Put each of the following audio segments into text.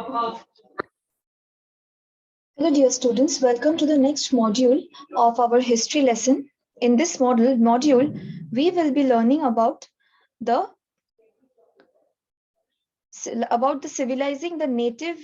Hello dear students, welcome to the next module of our history lesson. In this module, we will be learning the about the civilizing the native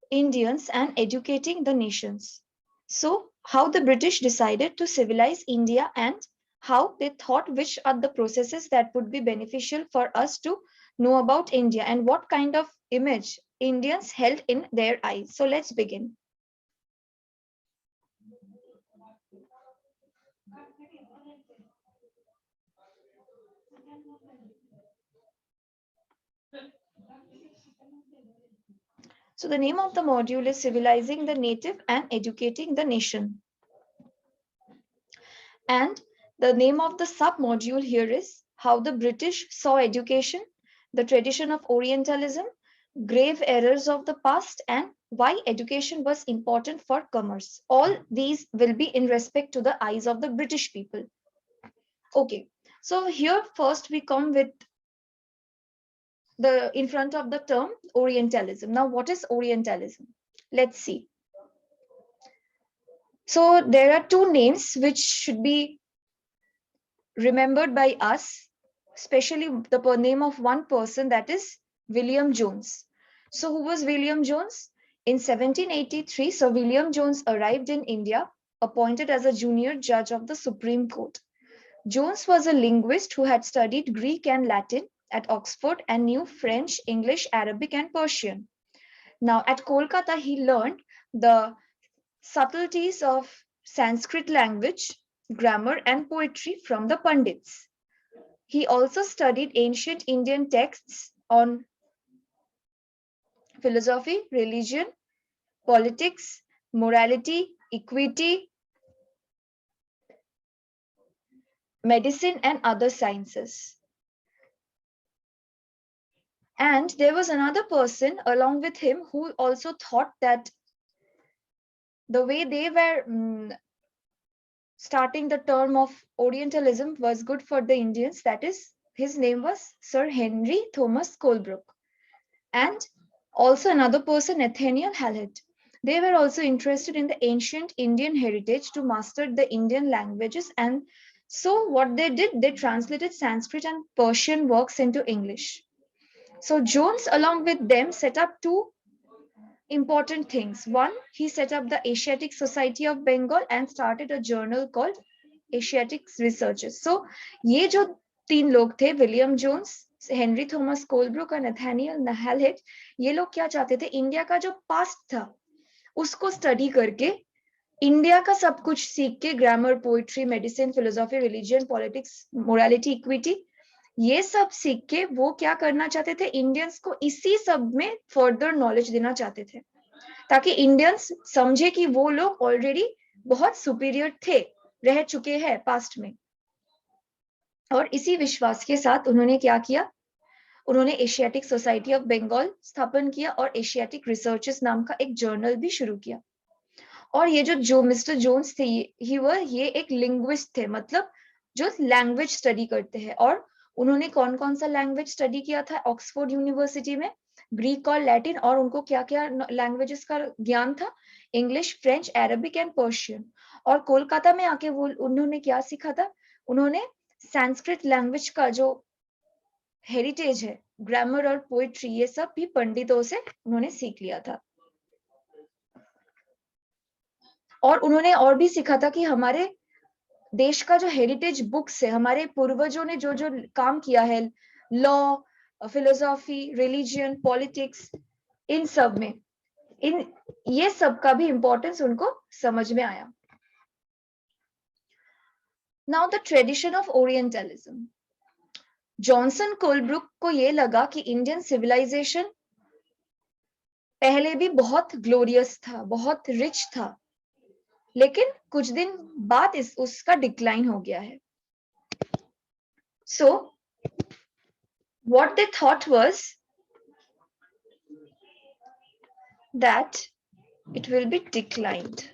Indians and educating the nations. So, how the British decided to civilize India and how they thought which are the processes that would be beneficial for us to know about India and what kind of image Indians held in their eyes. So, let's begin. So the name of the module is Civilizing the Native and Educating the Nation. And the name of the sub-module here is How the British Saw Education, the Tradition of Orientalism, Grave Errors of the Past, and Why Education was Important for Commerce. All these will be in respect to the eyes of the British people. Okay, so here first we come with in front of the term Orientalism. Now, what is Orientalism? Let's see. So there are two names which should be remembered by us, especially the name of one person, that is William Jones. So who was William Jones? In 1783, Sir William Jones arrived in India, appointed as a junior judge of the Supreme Court. Jones was a linguist who had studied Greek and Latin at Oxford and knew French, English, Arabic, and Persian. Now, at Kolkata, he learned the subtleties of Sanskrit language, grammar, and poetry from the Pandits. He also studied ancient Indian texts on philosophy, religion, politics, morality, equity, medicine, and other sciences. And there was another person along with him who also thought that the way they were starting the term of Orientalism was good for the Indians. That is, his name was Sir Henry Thomas Colebrook. And also another person, Nathaniel Hallett. They were also interested in the ancient Indian heritage to master the Indian languages. And so what they did, they translated Sanskrit and Persian works into English. So Jones, along with them, set up two important things. One, he set up the Asiatic Society of Bengal and started a journal called Asiatic Researches. So ये जो तीन लोग थे, William Jones, Henry Thomas Colebrooke और Nathaniel Halhed, ये लोग क्या चाहते थे? इंडिया का जो पास्ट था उसको स्टडी करके इंडिया का सब कुछ सीख के, grammar, poetry, medicine, philosophy, religion, politics, morality, equity, ये सब सीख के वो क्या करना चाहते थे? इंडियंस को इसी सब में फर्दर नॉलेज देना चाहते थे, ताकि इंडियंस समझे कि वो लोग ऑलरेडी बहुत सुपीरियर थे, रह चुके हैं पास्ट में। और इसी विश्वास के साथ उन्होंने क्या किया? उन्होंने एशियाटिक सोसाइटी ऑफ बंगाल स्थापन किया और एशियाटिक रिसर्चेस नाम का एक जर्नल भी शुरू किया। और ये जो मिस्टर जोन्स थे, ये एक लिंग्विस्ट थे, मतलब जो लैंग्वेज स्टडी करते हैं। और उन्होंने कौन कौन सा लैंग्वेज स्टडी किया था ऑक्सफोर्ड यूनिवर्सिटी में? ग्रीक और लैटिन। और उनको क्या क्या लैंग्वेजेस का ज्ञान था? English, French, Arabic and Persian. और कोलकाता में आके वो उन्होंने क्या सीखा था? उन्होंने संस्कृत लैंग्वेज का जो हेरिटेज है, ग्रामर और पोएट्री, ये सब भी पंडितों से उन्होंने सीख लिया था। और उन्होंने और भी सीखा था कि हमारे देश का जो हेरिटेज बुक्स है, हमारे पूर्वजों ने जो जो काम किया है, लॉ, फिलोसॉफी, रिलीजन, पॉलिटिक्स, इन सब में ये सब का भी इंपॉर्टेंस उनको समझ में आया। Now the tradition of orientalism. Johnson Colebrook को ये लगा कि इंडियन सिविलाइजेशन पहले भी बहुत ग्लोरियस था, बहुत रिच था, लेकिन कुछ दिन बाद उसका डिक्लाइन हो गया है। So what they thought was that it will be declined.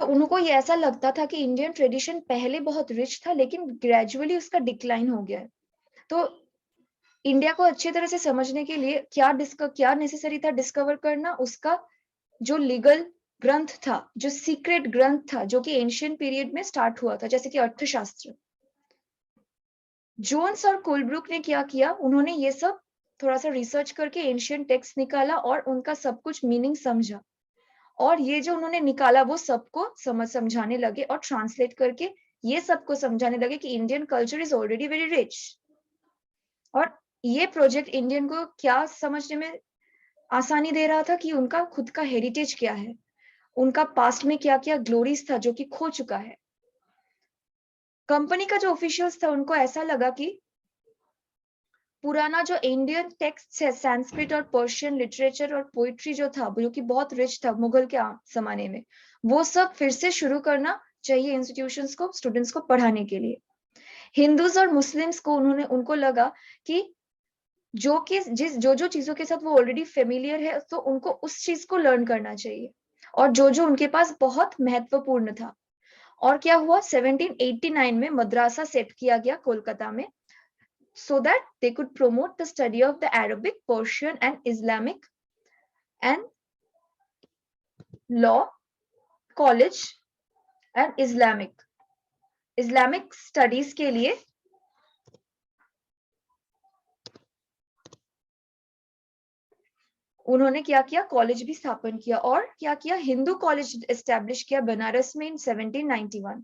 तो उनको ये ऐसा लगता था कि इंडियन ट्रेडिशन पहले बहुत रिच था, लेकिन ग्रेजुअली उसका डिक्लाइन हो गया है। तो इंडिया को अच्छी तरह से समझने के लिए क्या नेसेसरी था डिस्कवर करना, उसका जो लीगल ग्रंथ था, जो सीक्रेट ग्रंथ था, जो कि एंशियंट पीरियड में स्टार्ट हुआ था, जैसे कि अर्थशास्त्र। जोन्स और कोलब्रुक ने क्या किया, उन्होंने ये सब थोड़ा सा रिसर्च करके एंशियंट टेक्स्ट निकाला और उनका सब कुछ मीनिंग समझा, और ये जो उन्होंने निकाला वो सबको समझाने लगे और ट्रांसलेट करके ये सबको समझाने लगे कि Indian culture is already very rich. और ये प्रोजेक्ट इंडियन को क्या समझने में आसानी दे रहा था कि उनका खुद का हेरिटेज क्या है, उनका पास्ट में क्या क्या ग्लोरीज था जो कि खो चुका है। कंपनी का जो ऑफिशियल्स था उनको ऐसा लगा कि पुराना जो इंडियन टेक्स्ट है, संस्कृत और पर्शियन लिटरेचर और पोइट्री जो था, जो कि बहुत रिच था मुगल के जमाने में, वो सब फिर से शुरू करना चाहिए इंस्टीट्यूशंस को, स्टूडेंट्स को पढ़ाने के लिए। हिंदूज और मुस्लिम्स को उनको लगा कि जो चीजों के साथ वो ऑलरेडी फेमिलियर है, तो उनको उस चीज को लर्न करना चाहिए, और जो उनके पास बहुत महत्वपूर्ण था। और क्या हुआ, 1789 में मद्रासा सेट किया गया कोलकाता में, so that they could promote the study of the Arabic, Persian and Islamic and law college and Islamic studies के लिए उन्होंने क्या किया, कॉलेज भी स्थापन किया, और क्या किया, हिंदू कॉलेज एस्टेब्लिश किया बनारस में इन 1791,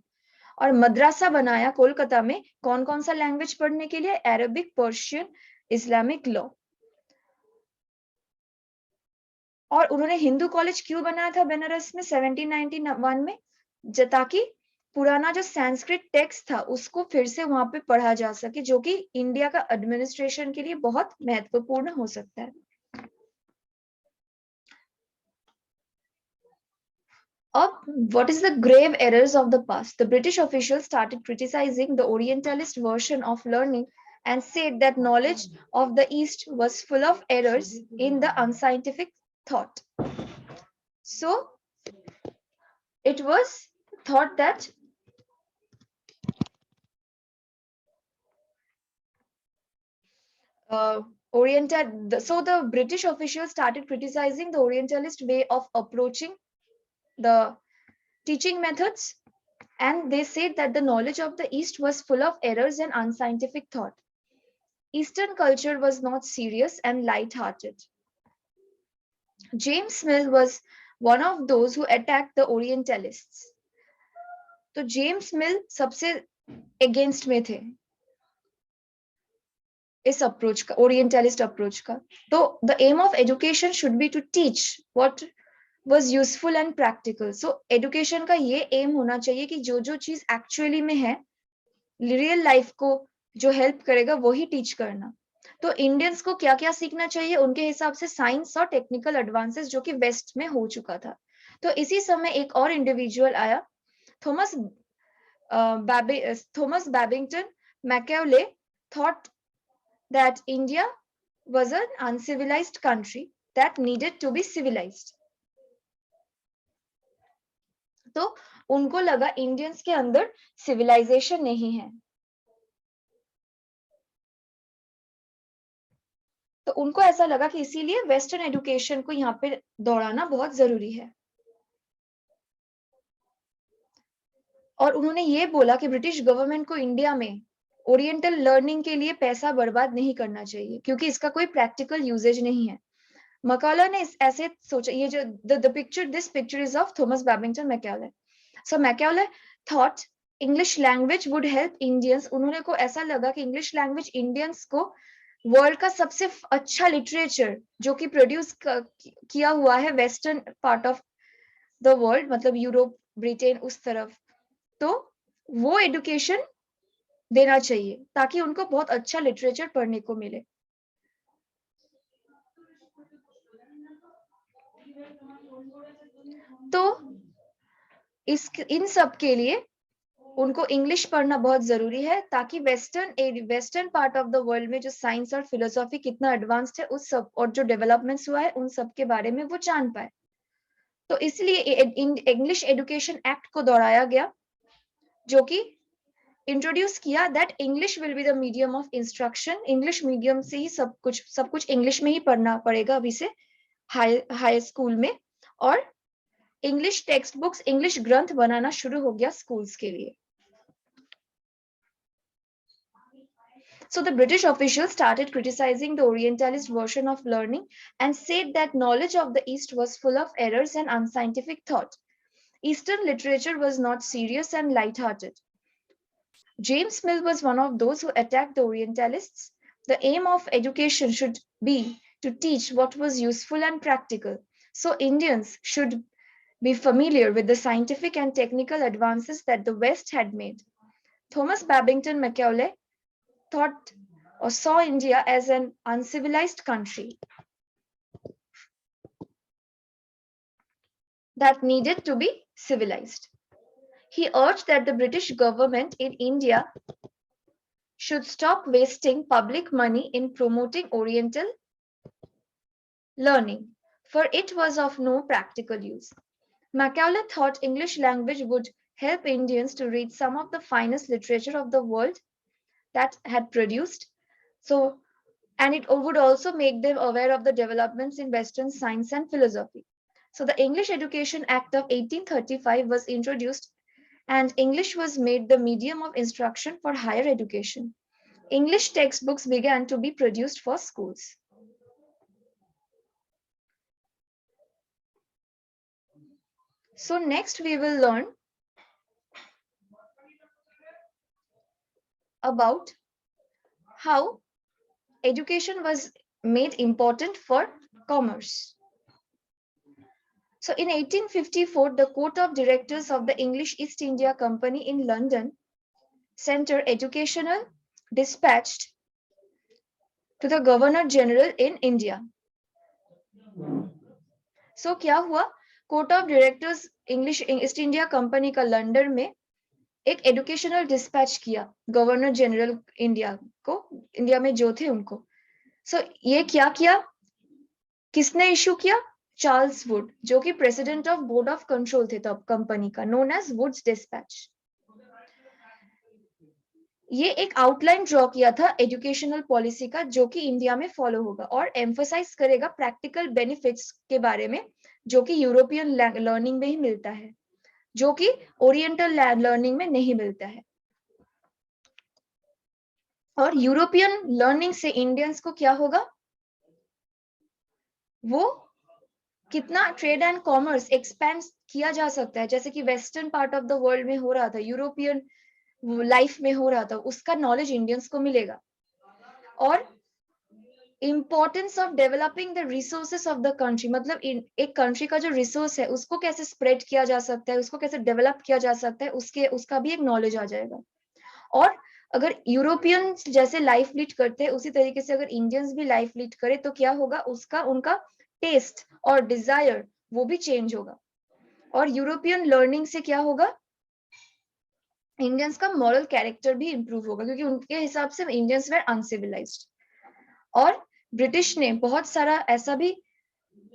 और मद्रासा बनाया कोलकाता में। कौन कौन सा लैंग्वेज पढ़ने के लिए, अरबिक, पर्शियन, इस्लामिक लॉ। और उन्होंने हिंदू कॉलेज क्यों बनाया था बनारस में 1791 में, ताकि पुराना जो संस्कृत टेक्स्ट था उसको फिर से वहां पे पढ़ा जा सके, जो कि इंडिया का एडमिनिस्ट्रेशन के लिए बहुत महत्वपूर्ण हो सकता है। अब what is the grave errors of the past? The British officials started criticizing the Orientalist version of learning and said that knowledge of the East was full of errors in the unscientific thought. So it was thought that so the British officials started criticizing the Orientalist way of approaching the teaching methods, and they said that the knowledge of the East was full of errors and unscientific thought. Eastern culture was not serious and light-hearted. James Mill was one of those who attacked the Orientalists. तो James मिल सबसे against में थे इस approach का, orientalist approach का। तो the aim of education should be to teach what was useful and practical. So education का ये एम होना चाहिए कि जो चीज एक्चुअली में है, रियल लाइफ को जो हेल्प करेगा वही टीच करना। तो इंडियंस को क्या क्या सीखना चाहिए, उनके हिसाब से साइंस और टेक्निकल एडवांसेस जो कि वेस्ट में हो चुका था। तो इसी समय एक और इंडिविजुअल आया, Thomas Babington Macaulay thought that India was an uncivilized country that needed to be civilized. तो उनको लगा इंडियंस के अंदर सिविलाइजेशन नहीं है, तो उनको ऐसा लगा कि इसीलिए वेस्टर्न एजुकेशन को यहाँ पे दौड़ाना बहुत जरूरी है। और उन्होंने ये बोला कि ब्रिटिश गवर्नमेंट को इंडिया में ओरिएंटल लर्निंग के लिए पैसा बर्बाद नहीं करना चाहिए, क्योंकि इसका कोई प्रैक्टिकल यूजेज नहीं है। मैकाले ने ऐसे सोचा, ये जो this picture is of Thomas Babington Macaulay. So Macaulay thought English language would help Indians. उन्होंने को ऐसा लगा कि इंग्लिश लैंग्वेज इंडियंस को वर्ल्ड का सबसे अच्छा लिटरेचर जो कि प्रोड्यूस किया हुआ है western part of the world, मतलब यूरोप, ब्रिटेन, उस तरफ, तो वो एजुकेशन देना चाहिए ताकि उनको बहुत अच्छा लिटरेचर पढ़ने को मिले। तो इन सब के लिए उनको इंग्लिश पढ़ना बहुत जरूरी है, ताकि western part of the world में जो साइंस और फिलोसॉफी कितना एडवांस्ड है, उस सब और जो डेवलपमेंट्स हुआ है उन सब के बारे में वो जान पाए। तो इसलिए इंग्लिश एजुकेशन एक्ट को दोहराया गया, जो कि इंट्रोड्यूस किया that English will be the medium of instruction. English medium से ही सब कुछ इंग्लिश में ही पढ़ना पड़ेगा अभी से हाई स्कूल में, और इंग्लिश टेक्स्ट बुक्स, इंग्लिश ग्रंथ बनाना शुरू हो गया स्कूल्स के लिए। So the British officials started criticizing the Orientalist version of learning and said that knowledge of the East was full of errors and unscientific thought. Eastern literature was not serious and light-hearted. James Mill was one of those who attacked the Orientalists. The aim of education should be to teach what was useful and practical. So Indians should be familiar with the scientific and technical advances that the West had made. Thomas Babington Macaulay thought or saw India as an uncivilized country that needed to be civilized. He urged that the British government in India should stop wasting public money in promoting Oriental learning, for it was of no practical use. Macaulay thought English language would help Indians to read some of the finest literature of the world that had produced. So, and it would also make them aware of the developments in Western science and philosophy. So the English Education Act of 1835 was introduced, and English was made the medium of instruction for higher education. English textbooks began to be produced for schools. So next we will learn about how education was made important for commerce. So in 1854, the Court of Directors of the English East India Company in London sent an educational dispatch to the Governor General in India. So क्या हुआ? Court of directors English east India company का London में एक educational dispatch किया governor general India को, India में जो थे उनको। सो ये क्या किया, किसने इशू किया? चार्ल्स वुड, जो कि president of board of control थे तब कंपनी का, नोन एज वुड्स डिस्पैच। ये एक आउटलाइन ड्रॉ किया था एजुकेशनल पॉलिसी का, जो कि इंडिया में फॉलो होगा और एम्फोसाइज करेगा प्रैक्टिकल बेनिफिट्स के बारे में, जो कि यूरोपियन लर्निंग में ही मिलता है, जो कि ओरिएंटल लर्निंग में नहीं मिलता है। और यूरोपियन लर्निंग से इंडियंस को क्या होगा? वो कितना ट्रेड एंड कॉमर्स एक्सपेंड किया जा सकता है, जैसे कि western part of the world में हो रहा था, यूरोपियन लाइफ में हो रहा था, उसका नॉलेज इंडियंस को मिलेगा। और importance of developing the resources of the country, मतलब एक कंट्री का जो रिसोर्स है उसको कैसे स्प्रेड किया जा सकता है, उसको कैसे डेवलप किया जा सकता है, उसका भी एक नॉलेज आ जाएगा। और अगर यूरोपियन जैसे लाइफ लीड करते हैं उसी तरीके से अगर इंडियंस भी लाइफ लीड करे तो क्या होगा, उसका उनका टेस्ट और डिजायर वो भी चेंज होगा। और यूरोपियन लर्निंग से क्या होगा, इंडियंस का मॉरल कैरेक्टर भी इंप्रूव होगा, क्योंकि उनके हिसाब से इंडियंस वेर अनसिविलाइज्ड। और ब्रिटिश ने बहुत सारा ऐसा भी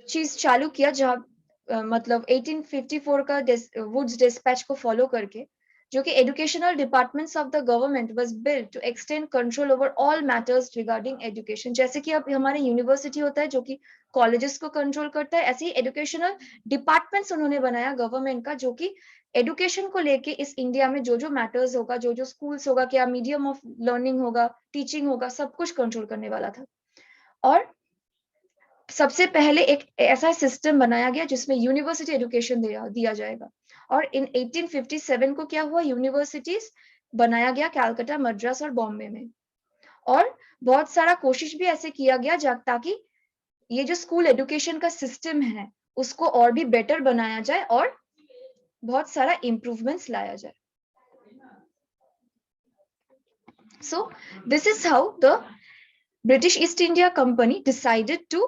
चीज चालू किया जहां मतलब 1854 का वुड्स डिस्पैच को फॉलो करके, जो कि educational departments of the government was built to extend control over all matters regarding education. जैसे कि अब हमारे यूनिवर्सिटी होता है जो कि कॉलेजेस को कंट्रोल करता है, ऐसे ही एजुकेशनल डिपार्टमेंट्स उन्होंने बनाया गवर्नमेंट का, जो कि एजुकेशन को लेके इस इंडिया में जो जो मैटर्स होगा, जो जो स्कूल्स होगा, क्या मीडियम ऑफ लर्निंग होगा, टीचिंग होगा, सब कुछ कंट्रोल करने वाला था। और सबसे पहले एक ऐसा सिस्टम बनाया गया जिसमें यूनिवर्सिटी एजुकेशन दिया जाएगा। और इन 1857 को क्या हुआ, यूनिवर्सिटीज बनाया गया कलकत्ता, मद्रास और बॉम्बे में। और बहुत सारा कोशिश भी ऐसे किया गया ताकि ये जो स्कूल एजुकेशन का सिस्टम है उसको और भी बेटर बनाया जाए और बहुत सारा इम्प्रूवमेंट्स लाया जाए। So this is how the British East India Company decided to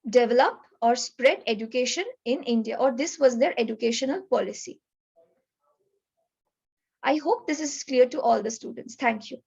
develop or spread education in India, or this was their educational policy. I hope this is clear to all the students. Thank you.